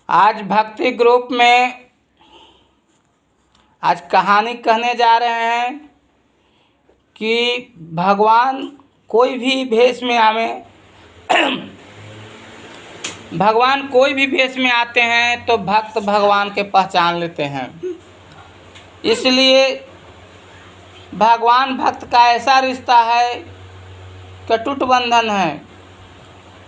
आज भक्ति ग्रुप में आज कहानी कहने जा रहे हैं कि भगवान कोई भी भेष में आवे भगवान कोई भी भेष में आते हैं तो भक्त भगवान के पहचान लेते हैं। इसलिए भगवान भक्त का ऐसा रिश्ता है कि अटूट बंधन है।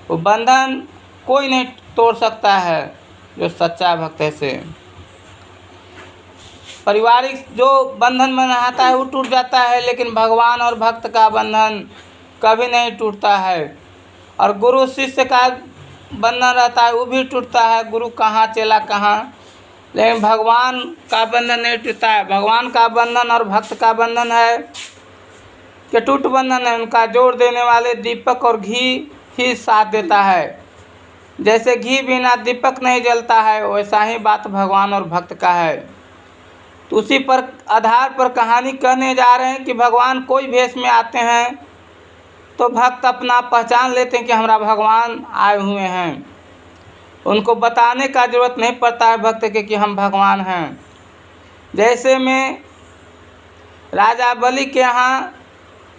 वो बंधन कोई नहीं तोड़ सकता है जो सच्चा भक्त है से। पारिवारिक जो बंधन बनाता है वो टूट जाता है, लेकिन भगवान और भक्त का बंधन कभी नहीं टूटता है। और गुरु शिष्य का बंधन रहता है वो भी टूटता है, गुरु कहाँ चला कहाँ, लेकिन भगवान का बंधन नहीं टूटता है। भगवान का बंधन और भक्त का बंधन है कि टूट बंधन है। उनका जोड़ देने वाले दीपक और घी ही साथ देता है। जैसे घी बिना दीपक नहीं जलता है, वैसा ही बात भगवान और भक्त का है। तो उसी पर आधार पर कहानी कहने जा रहे हैं कि भगवान कोई भेष में आते हैं तो भक्त अपना पहचान लेते हैं कि हमारा भगवान आए हुए हैं। उनको बताने का ज़रूरत नहीं पड़ता है भक्त के कि हम भगवान हैं। जैसे में राजा बलि के यहाँ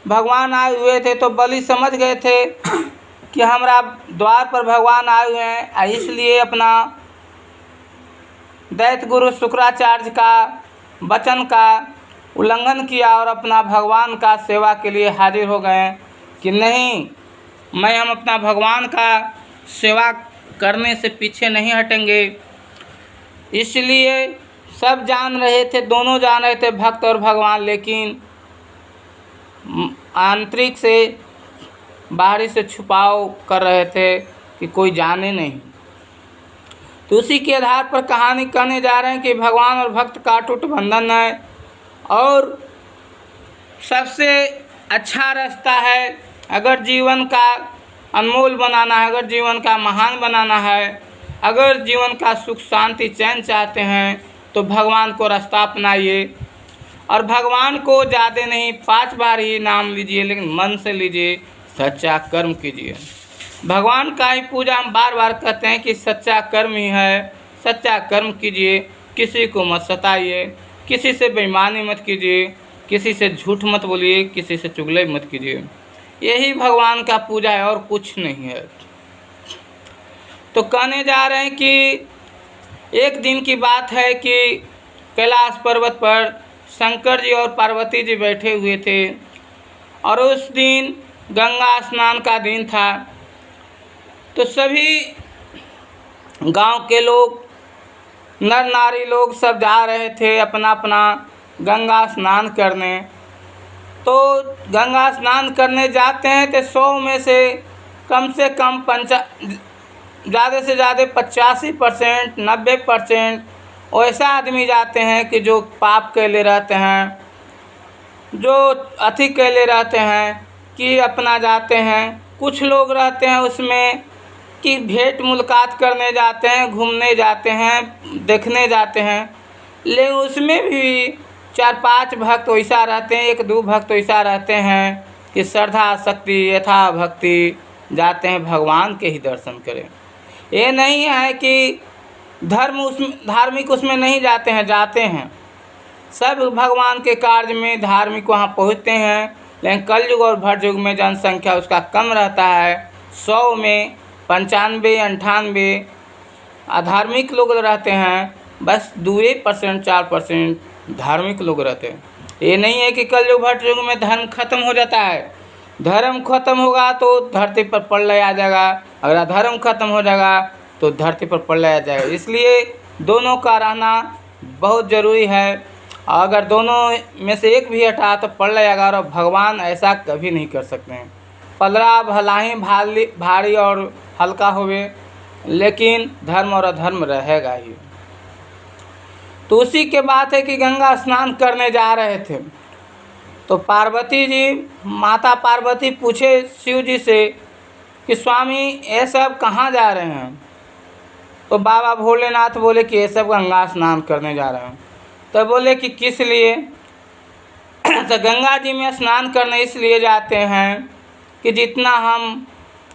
भगवान आए हुए थे तो बलि समझ गए थे कि हमारा द्वार पर भगवान आए हुए हैं, इसलिए अपना दैत्य गुरु शुक्राचार्य का वचन का उल्लंघन किया और अपना भगवान का सेवा के लिए हाजिर हो गए कि नहीं, हम अपना भगवान का सेवा करने से पीछे नहीं हटेंगे। इसलिए सब जान रहे थे, दोनों जान रहे थे भक्त और भगवान, लेकिन आंतरिक से बाहरी से छुपाव कर रहे थे कि कोई जाने नहीं। तो उसी के आधार पर कहानी कहने जा रहे हैं कि भगवान और भक्त का अटूट बंधन है और सबसे अच्छा रास्ता है। अगर जीवन का अनमोल बनाना है, अगर जीवन का महान बनाना है, अगर जीवन का सुख शांति चैन चाहते हैं तो भगवान को रास्ता अपनाइए। और भगवान को ज़्यादा नहीं 5 बार ही नाम लीजिए, लेकिन मन से लीजिए, सच्चा कर्म कीजिए। भगवान का ही पूजा हम बार बार कहते हैं कि सच्चा कर्म ही है। सच्चा कर्म कीजिए, किसी को मत सताइए, किसी से बेईमानी मत कीजिए, किसी से झूठ मत बोलिए, किसी से चुगली मत कीजिए। यही भगवान का पूजा है और कुछ नहीं है। तो कहने जा रहे हैं कि एक दिन की बात है कि कैलाश पर्वत पर शंकर जी और पार्वती जी बैठे हुए थे और उस दिन गंगा स्नान का दिन था। तो सभी गांव के लोग, नर नारी लोग सब जा रहे थे अपना अपना गंगा स्नान करने। तो गंगा स्नान करने जाते हैं तो 100 में से कम ज़्यादा से ज़्यादा 85%, 90% ऐसा आदमी जाते हैं कि जो पाप कैले रहते हैं, जो अति कैले रहते हैं कि अपना जाते हैं। कुछ लोग रहते हैं उसमें कि भेंट मुलाकात करने जाते हैं, घूमने जाते हैं, देखने जाते हैं, लेकिन उसमें भी 4-5 भक्त वैसा रहते हैं, 1-2 भक्त वैसा रहते हैं कि श्रद्धा शक्ति यथा भक्ति जाते हैं भगवान के ही दर्शन करें। ये नहीं है कि धार्मिक उसमें नहीं जाते हैं, सब भगवान के कार्य में धार्मिक वहाँ पहुँचते हैं। लेकिन कलयुग और भरयुग में जनसंख्या उसका कम रहता है। 100 में 95-98 अधार्मिक लोग रहते हैं, बस 2% 4% धार्मिक लोग रहते हैं। ये नहीं है कि कलयुग भरयुग में धर्म खत्म हो जाता है। धर्म खत्म होगा तो धरती पर प्रलय आ जाएगा, अगर अधर्म खत्म हो जाएगा तो धरती पर प्रलय आ जाएगा। इसलिए दोनों का रहना बहुत ज़रूरी है। अगर दोनों में से एक भी हटा तो प्रलय आएगा और भगवान ऐसा कभी नहीं कर सकते हैं। पलरा भला ही भारी और हल्का होवे, लेकिन धर्म और अधर्म रहेगा ही। तो उसी के बात है कि गंगा स्नान करने जा रहे थे तो पार्वती जी, माता पार्वती पूछे शिव जी से कि स्वामी ये सब कहाँ जा रहे हैं। तो बाबा भोलेनाथ बोले कि ये सब गंगा स्नान करने जा रहे हैं। तो बोले कि किस लिए। तो गंगा जी में स्नान करने इसलिए जाते हैं कि जितना हम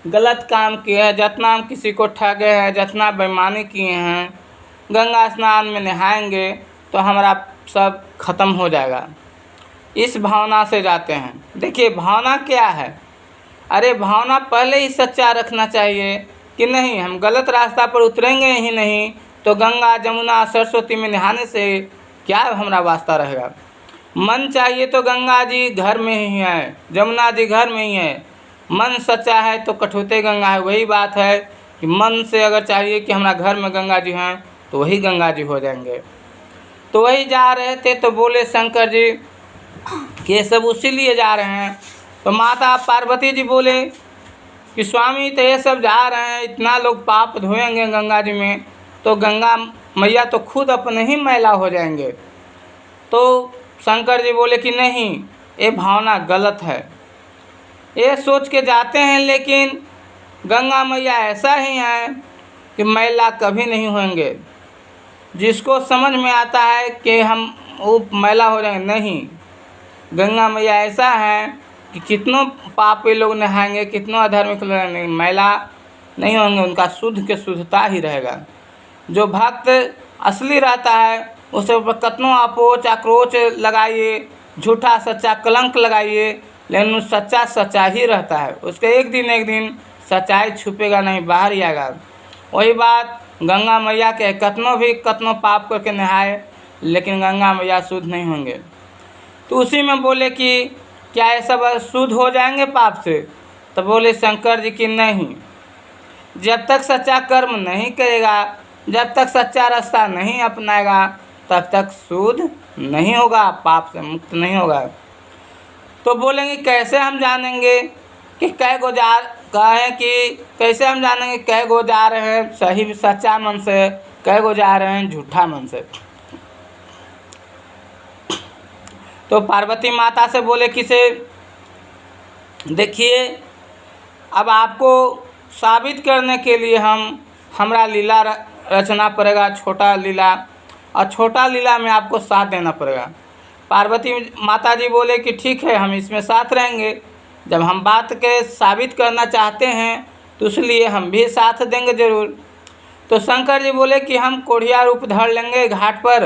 गलत काम किए हैं, जितना हम किसी को ठगे हैं, जितना बेईमानी किए हैं, गंगा स्नान में नहाएंगे तो हमारा सब खत्म हो जाएगा। इस भावना से जाते हैं। देखिए भावना क्या है, अरे भावना पहले ही सच्चा रखना चाहिए कि नहीं हम गलत रास्ता पर उतरेंगे ही नहीं तो गंगा जमुना सरस्वती में नहाने से क्या हमारा वास्ता रहेगा। मन चाहिए तो गंगा जी घर में ही है, जमुना जी घर में ही है। मन सच्चा है तो कठौते गंगा है। वही बात है कि मन से अगर चाहिए कि हमारा घर में गंगा जी हैं तो वही गंगा जी हो जाएंगे। तो वही जा रहे थे तो बोले शंकर जी कि ये सब उसी लिए जा रहे हैं। तो माता पार्वती जी बोले कि स्वामी तो ये सब जा रहे हैं, इतना लोग पाप धोएंगे गंगा जी में तो गंगा मैया तो खुद अपने ही मैला हो जाएंगे। तो शंकर जी बोले कि नहीं, ये भावना गलत है। ये सोच के जाते हैं लेकिन गंगा मैया ऐसा ही है कि मैला कभी नहीं होंगे। जिसको समझ में आता है कि हम वो मैला हो जाएंगे, नहीं, गंगा मैया ऐसा है कि कितनों पापी लोग नहाएंगे, कितनों अधार्मिक लोग मैला नहीं होंगे, उनका शुद्ध के शुद्धता ही रहेगा। जो भक्त असली रहता है उसे ऊपर कितनों अपोच आक्रोच लगाइए, झूठा सच्चा कलंक लगाइए, लेकिन वो सच्चा सच्चा ही रहता है। उसके एक दिन सच्चाई छुपेगा नहीं, बाहर ही आएगा। वही बात गंगा मैया के कितनों पाप करके नहाए लेकिन गंगा मैया शुद्ध नहीं होंगे। तो उसी में बोले कि क्या ये सब शुद्ध हो जाएंगे पाप से? तो बोले शंकर जी कि नहीं, जब तक सच्चा कर्म नहीं करेगा, जब तक सच्चा रास्ता नहीं अपनाएगा तब तक शुद्ध नहीं होगा, पाप से मुक्त नहीं होगा। तो बोलेंगे कैसे हम जानेंगे कि कै गो जा कहें कि कैसे हम जानेंगे कै गो जा रहे हैं सही सच्चा मन से, कै गो जा रहे हैं झूठा मन से। तो पार्वती माता से बोले किसे, देखिए अब आपको साबित करने के लिए हमरा लीला रचना पड़ेगा, छोटा लीला, और छोटा लीला में आपको साथ देना पड़ेगा। पार्वती माता जी बोले कि ठीक है, हम इसमें साथ रहेंगे। जब हम बात के साबित करना चाहते हैं तो इसलिए हम भी साथ देंगे ज़रूर। तो शंकर जी बोले कि हम कोढ़िया रूप धर लेंगे घाट पर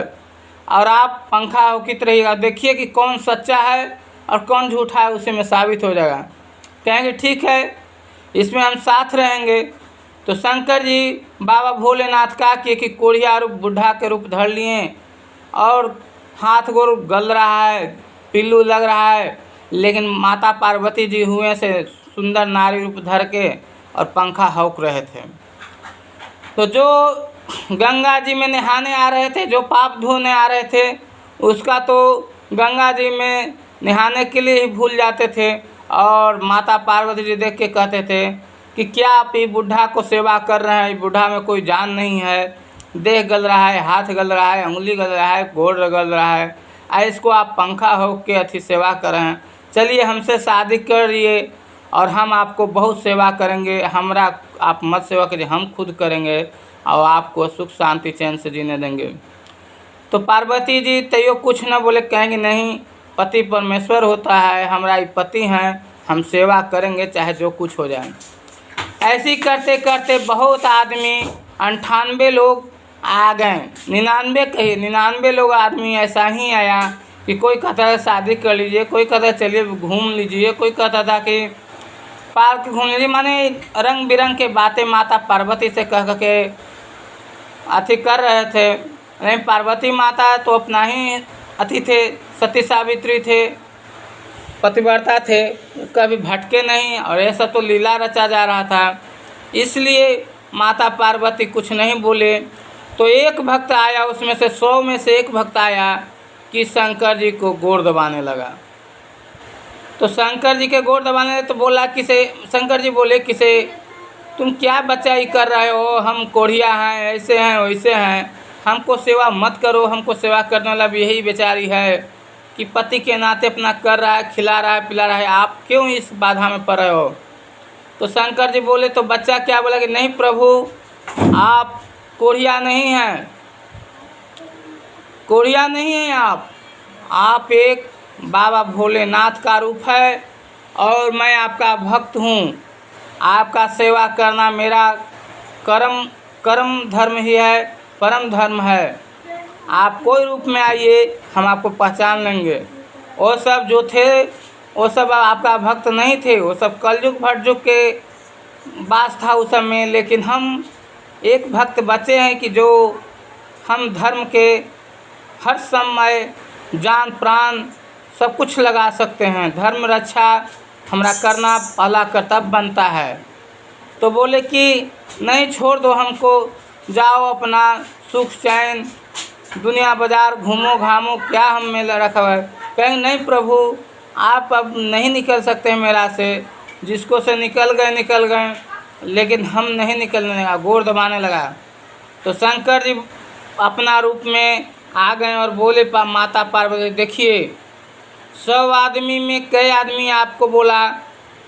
और आप पंखा होकित रहिएगा, देखिए कि कौन सच्चा है और कौन झूठा है, उसी में साबित हो जाएगा। कहेंगे ठीक है, इसमें हम साथ रहेंगे। तो शंकर जी बाबा भोलेनाथ का कि कोढ़िया रूप बुढ़ा के रूप धर लिए और हाथ गोर गल रहा है, पिल्लू लग रहा है, लेकिन माता पार्वती जी हुए से सुंदर नारी रूप धर के और पंखा हौक रहे थे। तो जो गंगा जी में नहाने आ रहे थे, जो पाप धोने आ रहे थे, उसका तो गंगा जी में नहाने के लिए ही भूल जाते थे और माता पार्वती जी देख के कहते थे कि क्या आप ये बुढ़ा को सेवा कर रहे हैं, बुढ़ा में कोई जान नहीं है, देह गल रहा है, हाथ गल रहा है, उंगली गल रहा है, गोड़ गल रहा है, इसको आप पंखा हो के अथी सेवा कर रहे हैं। चलिए हमसे शादी करिए और हम आपको बहुत सेवा करेंगे, हमरा आप मत सेवा करिए, हम खुद करेंगे और आपको सुख शांति चैन से जीने देंगे। तो पार्वती जी तैयो कुछ न बोले, कहेंगे नहीं, पति परमेश्वर होता है, हमारा ये पति हैं, हम सेवा करेंगे चाहे जो कुछ हो जाए। ऐसे करते करते बहुत आदमी 98 लोग आ गए, 99 लोग आदमी ऐसा ही आया कि कोई कहता था शादी कर लीजिए, कोई कहता चलिए घूम लीजिए, कोई कहता था कि पार्क घूम लीजिए, माने रंग बिरंग के बातें माता पार्वती से कह के अथी कर रहे थे। लेकिन पार्वती माता तो अपना ही अथी थे, सती सावित्री थे, पतिव्रता थे, कभी भटके नहीं और ये सब तो लीला रचा जा रहा था, इसलिए माता पार्वती कुछ नहीं बोले। तो एक भक्त आया, उसमें से 100 में से एक भक्त आया कि शंकर जी को गोड़ दबाने लगा। तो शंकर जी के गोड़ दबाने लगे तो बोला किसे, शंकर जी बोले किसे, तुम क्या बच्चाई कर रहे हो, हम कोढ़िया हैं, ऐसे हैं वैसे हैं, हमको सेवा मत करो, हमको सेवा करने वाला भी यही बेचारी है कि पति के नाते अपना कर रहा है, खिला रहा है, पिला रहा है, आप क्यों इस बाधा में पड़े हो। तो शंकर जी बोले, तो बच्चा क्या बोला कि नहीं प्रभु, आप कोढ़िया नहीं हैं, कोढ़िया नहीं हैं आप एक बाबा भोलेनाथ का रूप है और मैं आपका भक्त हूँ। आपका सेवा करना मेरा कर्म धर्म ही है, परम धर्म है। आप कोई रूप में आइए, हम आपको पहचान लेंगे। वो सब जो थे वो सब आपका भक्त नहीं थे, वो सब कलयुग भटयुग के वास था उस समय। लेकिन हम एक भक्त बचे हैं कि जो हम धर्म के हर समय जान प्राण सब कुछ लगा सकते हैं। धर्म रक्षा हमारा करना पहला कर्तव्य बनता है। तो बोले कि नहीं, छोड़ दो हमको, जाओ अपना सुख चैन दुनिया बाजार घूमो घामो, क्या हम में रखा है। कहेंगे नहीं प्रभु, आप अब नहीं निकल सकते मेरा से, जिसको से निकल गए, लेकिन हम नहीं निकलने लगा, गोर दबाने लगा। तो शंकर जी अपना रूप में आ गए और बोले माता पार्वती, देखिए 100 आदमी में कई आदमी आपको बोला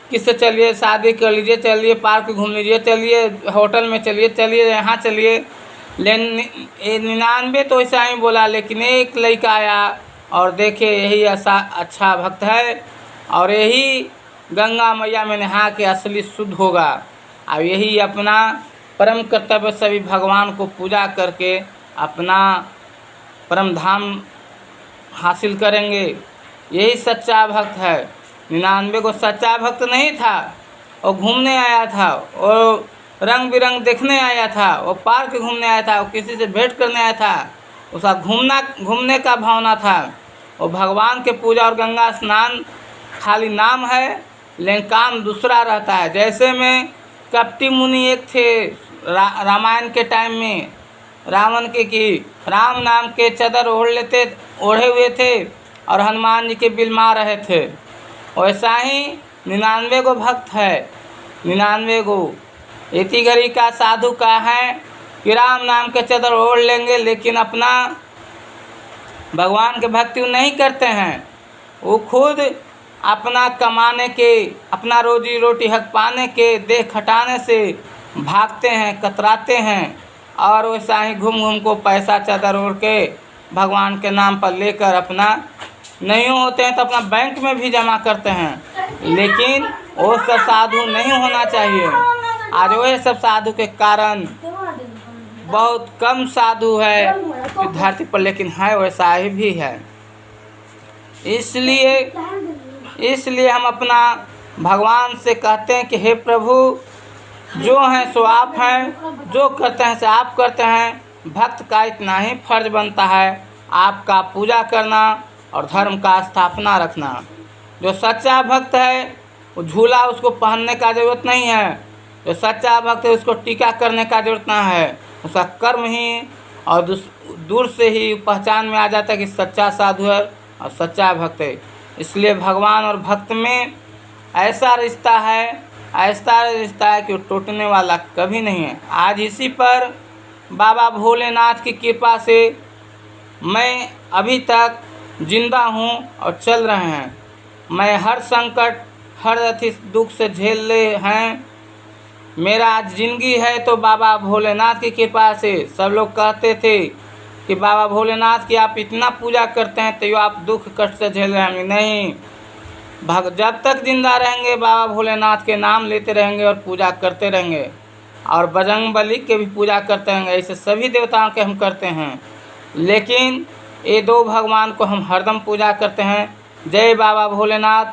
किससे चलिए शादी कर लीजिए, चलिए पार्क घूम लीजिए, चलिए होटल में चलिए यहाँ चलिए, लेकिन 99 तो ऐसा ही बोला। लेकिन एक लड़का आया और देखे यही ऐसा अच्छा भक्त है और यही गंगा मैया में नहा के असली शुद्ध होगा। और यही अपना परम कर्तव्य सभी भगवान को पूजा करके अपना परम धाम हासिल करेंगे। यही सच्चा भक्त है। 99 को सच्चा भक्त नहीं था, वो घूमने आया था, वो रंग बिरंग देखने आया था, वो पार्क घूमने आया था, वो किसी से भेंट करने आया था, उसका घूमने का भावना था। वो भगवान के पूजा और गंगा स्नान खाली नाम है, लेकिन काम दूसरा रहता है। जैसे में कपटी मुनि एक थे रामायण के टाइम में, रावण के कि राम नाम के चादर ओढ़े हुए थे और हनुमान जी के बिलमा रहे थे। वैसा ही 99 को भक्त है। 99 को इति घड़ी का साधु का है कि राम नाम के चादर ओढ़ लेंगे, लेकिन अपना भगवान के भक्ति नहीं करते हैं। वो खुद अपना कमाने के, अपना रोजी रोटी हक पाने के, देह खटाने से भागते हैं, कतराते हैं और वैसा ही घूम को पैसा चादर ओढ़ के भगवान के नाम पर लेकर अपना नहीं होते हैं तो अपना बैंक में भी जमा करते हैं। लेकिन वो सब साधु नहीं होना चाहिए। आज वह सब साधु के कारण बहुत कम साधु है धरती पर, लेकिन है वैसा ही भी है। इसलिए हम अपना भगवान से कहते हैं कि हे प्रभु, जो हैं सो आप हैं, जो करते हैं सो आप करते हैं। भक्त का इतना ही फर्ज बनता है आपका पूजा करना और धर्म का स्थापना रखना। जो सच्चा भक्त है वो झूला उसको पहनने का ज़रूरत नहीं है। जो सच्चा भक्त है उसको टीका करने का ज़रूरत ना है। उसका कर्म ही और दूर से ही पहचान में आ जाता है कि सच्चा साधु है और सच्चा भक्त है। इसलिए भगवान और भक्त में ऐसा रिश्ता है कि वो टूटने वाला कभी नहीं है। आज इसी पर बाबा भोलेनाथ की कृपा से मैं अभी तक जिंदा हूँ और चल रहे हैं। मैं हर संकट हर दुख से झेल ले हैं। मेरा आज जिंदगी है तो बाबा भोलेनाथ की कृपा से। सब लोग कहते थे कि बाबा भोलेनाथ की आप इतना पूजा करते हैं तो आप दुख कष्ट से झेल रहे हैं। नहीं, जब तक जिंदा रहेंगे बाबा भोलेनाथ के नाम लेते रहेंगे और पूजा करते रहेंगे और बजरंग बली के भी पूजा करते रहेंगे। ऐसे सभी देवताओं के हम करते हैं, लेकिन ये दो भगवान को हम हरदम पूजा करते हैं। जय बाबा भोलेनाथ,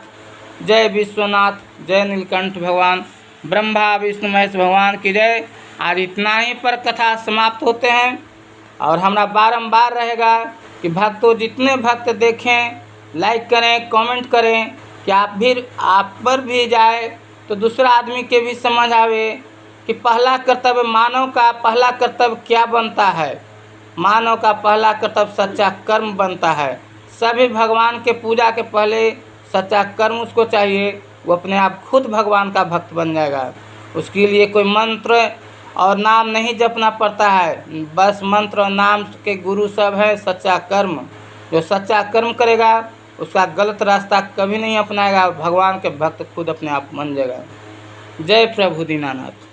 जय विश्वनाथ, जय नीलकंठ भगवान, ब्रह्मा विष्णु महेश भगवान की जय। आज इतना ही पर कथा समाप्त होते हैं और हमारा बारंबार रहेगा कि भक्तों जितने भक्त देखें, लाइक करें, कमेंट करें कि आप पर भी जाए तो दूसरा आदमी के भी समझ आवे कि पहला कर्तव्य मानव का पहला कर्तव्य क्या बनता है। मानव का पहला कर्तव्य सच्चा कर्म बनता है। सभी भगवान के पूजा के पहले सच्चा कर्म उसको चाहिए, वो अपने आप खुद भगवान का भक्त बन जाएगा। उसके लिए कोई मंत्र और नाम नहीं जपना पड़ता है, बस मंत्र और नाम के गुरु सब है। सच्चा कर्म, जो सच्चा कर्म करेगा उसका गलत रास्ता कभी नहीं अपनाएगा। भगवान के भक्त खुद अपने आप बन जाएगा। जय प्रभु दीनानाथ।